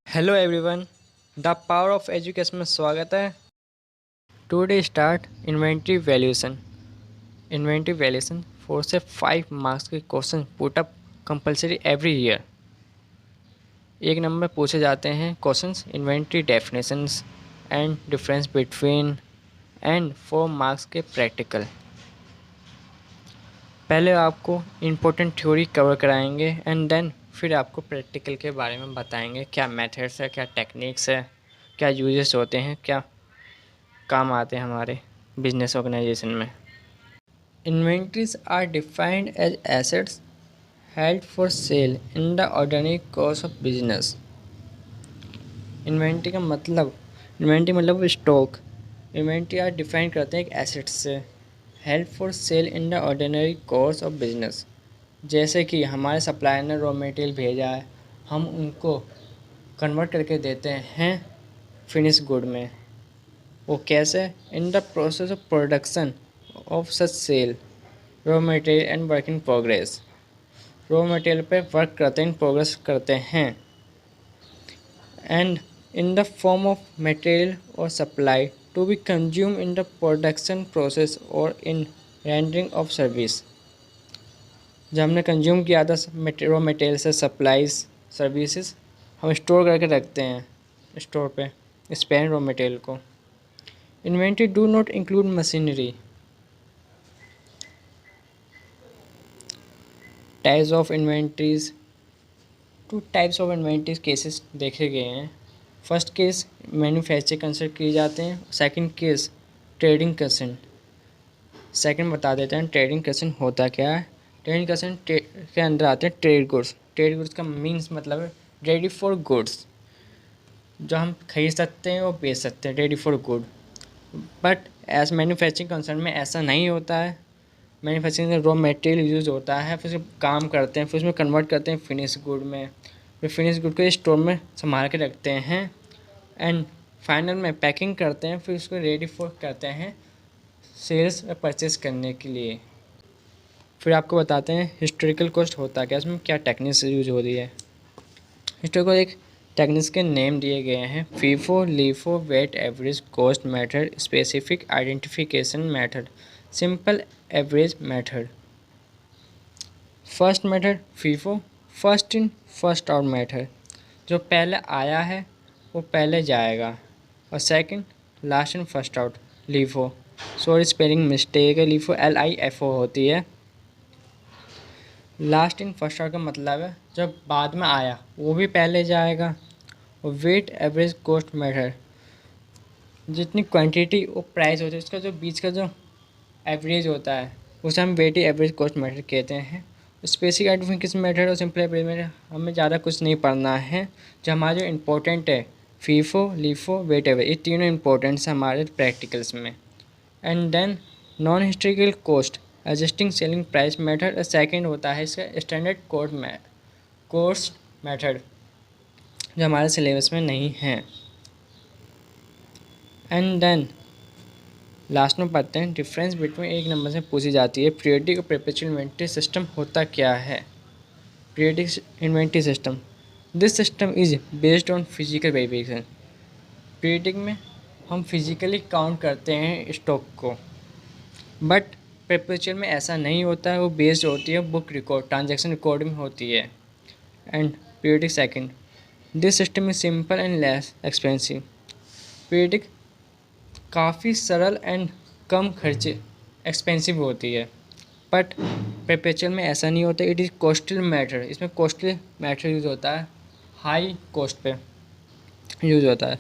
Hello everyone, the power of education में स्वागत है। Today start inventory valuation. Inventory valuation 4 से 5 मार्क्स के question put up compulsory every year. एक number पूछे जाते हैं questions inventory definitions and difference between and 4 marks के प्रैक्टिकल। पहले आपको इम्पोर्टेंट थ्योरी कवर कराएंगे एंड देन फिर आपको प्रैक्टिकल के बारे में बताएंगे, क्या मेथड्स है, क्या टेक्निक्स है, क्या यूजेस होते हैं, क्या काम आते हैं हमारे बिजनेस ऑर्गेनाइजेशन में। Inventories are defined as assets held for sale in the ordinary course of business. Inventory मतलब स्टॉक। इन्वेंट्री आर डिफाइन करते हैं एक एसेट्स से, held for sale in the ordinary course of business. जैसे कि हमारे supplier ने रॉ मटेरियल भेजा है, हम उनको कन्वर्ट करके देते हैं फिनिश गुड में। वो कैसे? In the process of production of such sale raw material and work in progress. Raw material पे वर्क करते हैं, इन प्रोग्रेस करते हैं, and in the form of material और supply to be consume in the production process और in rendering of service. जब हमने consume किया था रॉ मटेरियल से सप्लाईज सर्विसेज, हम स्टोर करके रखते हैं स्टोर पे स्पेंड रॉ मटेरियल को। Inventory do not include machinery. Types of inventories, 2 types of inventories cases देखे गए हैं। फर्स्ट केस मैन्युफैक्चरिंग कंसिडर किए जाते हैं, second case trading consent. Second बता देते हैं ट्रेडिंग कंसेंट होता क्या है। ट्रेडिंग कंसेंट के अंदर आते हैं ट्रेड गुड्स। ट्रेड गुड्स का मीन्स मतलब है रेडी फॉर गुड्स, जो हम खरीद सकते हैं और बेच सकते हैं, ready for good. But as manufacturing concern में ऐसा नहीं होता है। मैन्युफैक्चरिंग में रॉ मटेरियल यूज़ होता है, फिर काम करते हैं, फिर उसमें कन्वर्ट करते हैं फिनिश गुड में, फिर फिनिश गुड को स्टोर में संभाल के रखते हैं एंड फाइनल में पैकिंग करते हैं, फिर उसको रेडी फॉर करते हैं सेल्स और परचेस करने के लिए। फिर आपको बताते हैं हिस्टोरिकल कॉस्ट होता है क्या, इसमें क्या टेक्निक्स यूज हो रही है। हिस्टोरिकल एक टेक्निक्स के नेम दिए गए हैं: FIFO, LIFO, weight average cost method, specific identification method, simple average method. First method FIFO, first in first out method, जो पहले आया है वो पहले जाएगा। और second last in first out, LIFO, sorry spelling mistake है, लीफो LIFO होती है। लास्ट इन फर्स्ट आउट का मतलब है जब बाद में आया वो भी पहले जाएगा। और वेट एवरेज कॉस्ट मेथड, जितनी क्वांटिटी और प्राइस होती है उसका जो बीच का जो एवरेज होता है उसे हम वेट एवरेज कॉस्ट मेथड कहते हैं। स्पेसिफिक आइडेंटिफिकेशन मेथड और सिंपल एवरेज मेथड हमें ज़्यादा कुछ नहीं पढ़ना है। जो हमारा जो इम्पोर्टेंट है फीफो, लीफो, वेट एवरेज, ये तीनों इम्पोर्टेंट्स हमारे प्रैक्टिकल्स में। And then non historical cost adjusting selling price method. Second होता है इसका स्टैंडर्ड कॉस्ट मेथड, जो हमारे सिलेबस में नहीं है। एंड देन लास्ट में पढ़ते हैं डिफरेंस बिटवीन, एक नंबर से पूछी जाती है पीरियडिक और परपेचुअल इन्वेंट्री सिस्टम होता क्या है। Periodic inventory system, this system is based on physical verification. Periodic में हम फिजिकली काउंट करते हैं स्टॉक को, बट परपेचुअल में ऐसा नहीं होता है, वो बेस्ड होती है बुक रिकॉर्ड, ट्रांजैक्शन रिकॉर्ड में होती है। And periodic second, this system is simple and less expensive. Periodic काफ़ी सरल एंड कम खर्चे एक्सपेंसिव होती है, बट परपेचुअल में ऐसा नहीं होता। इट इज़ कॉस्टली मैटर, इसमें कॉस्टली मैटर यूज़ होता है, हाई कॉस्ट पे यूज़ होता है।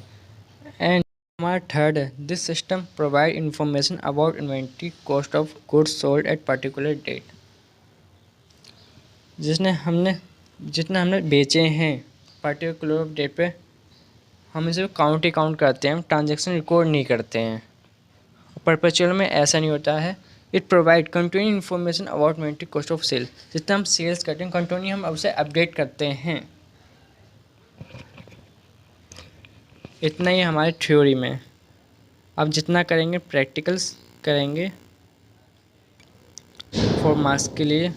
एंड हमारा थर्ड है this system provide information about inventory cost of goods sold at particular date. जितना हमने बेचे हैं पर्टिकुलर डेट पे हम इसे काउंट करते हैं, हम ट्रांजैक्शन रिकॉर्ड नहीं करते हैं। परपेचुअल में ऐसा नहीं होता है। It provide continue information about inventory cost of sale, जितना हम सेल्स करते हैं कंटिन्यू हम उसे अपडेट करते हैं। इतना ही हमारे थ्योरी में। अब जितना करेंगे प्रैक्टिकल्स करेंगे 4 मार्क्स के लिए,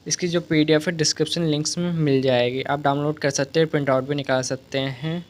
इसकी जो PDF है डिस्क्रिप्शन लिंक्स में मिल जाएगी, आप डाउनलोड कर सकते हैं, प्रिंट आउट भी निकाल सकते हैं।